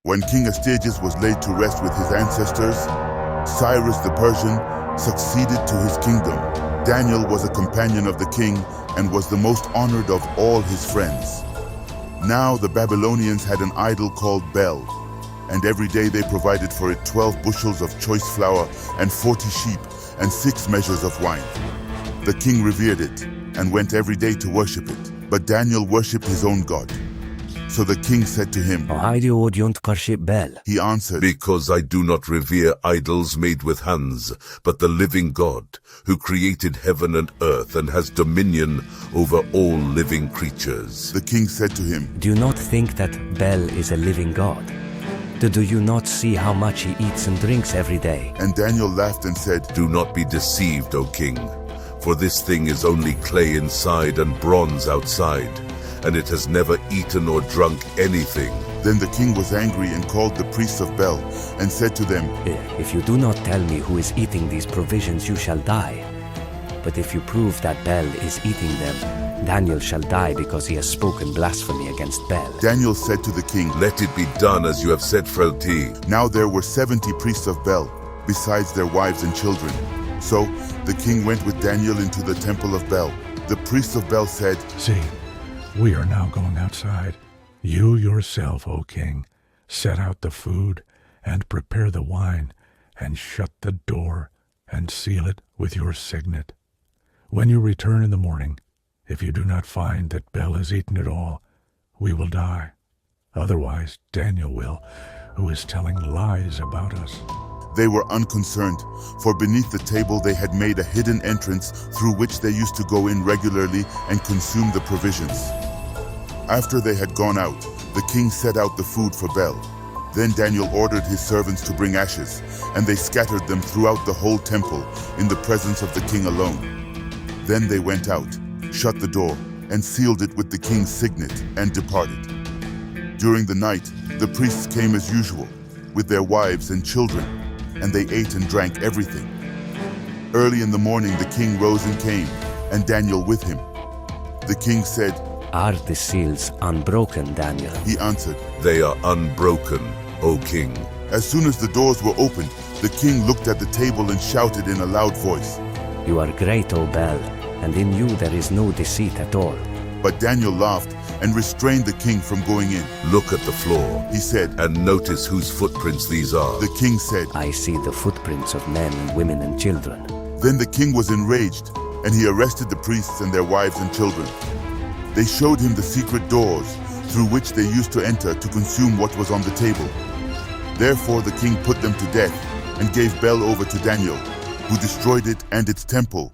When King Astyages was laid to rest with his ancestors, Cyrus the Persian succeeded to his kingdom. Daniel was a companion of the king and was the most honored of all his friends. Now the Babylonians had an idol called Bel, and every day they provided for it 12 bushels of choice flour and 40 sheep and 6 measures of wine. The king revered it and went every day to worship it, but Daniel worshipped his own God. So the king said to him, He answered, Because I do not revere idols made with hands, but the living God, who created heaven and earth and has dominion over all living creatures. The king said to him, Do you not think that Bel is a living God? Do you not see how much he eats and drinks every day? And Daniel laughed and said, Do not be deceived, O king, for this thing is only clay inside and bronze outside, and it has never eaten or drunk anything. Then the king was angry and called the priests of Bel and said to them, If you do not tell me who is eating these provisions, you shall die. But if you prove that Bel is eating them, Daniel shall die because he has spoken blasphemy against Bel. Daniel said to the king, Let it be done as you have said, Frailty. Now there were 70 priests of Bel, besides their wives and children. So the king went with Daniel into the temple of Bel. The priests of Bel said, See, we are now going outside. You yourself, O king, set out the food and prepare the wine and shut the door and seal it with your signet. When you return in the morning, if you do not find that Bel has eaten it all, we will die. Otherwise, Daniel will, who is telling lies about us. They were unconcerned, for beneath the table they had made a hidden entrance through which they used to go in regularly and consume the provisions. After they had gone out, the king set out the food for Bel. Then Daniel ordered his servants to bring ashes, and they scattered them throughout the whole temple in the presence of the king alone. Then they went out, shut the door, and sealed it with the king's signet, and departed. During the night, the priests came as usual, with their wives and children, and they ate and drank everything. Early in the morning the king rose and came, and Daniel with him. The king said, Are the seals unbroken, Daniel? He answered, They are unbroken, O king. As soon as the doors were opened, the king looked at the table and shouted in a loud voice, You are great, O Bel, and in you there is no deceit at all. But Daniel laughed and restrained the king from going in. Look at the floor, He said, and notice whose footprints these are. The king said, I see the footprints of men and women and children. Then the king was enraged, and he arrested the priests and their wives and children. They showed him the secret doors through which they used to enter to consume what was on the table. Therefore the king put them to death and gave Bel over to Daniel, who destroyed it and its temple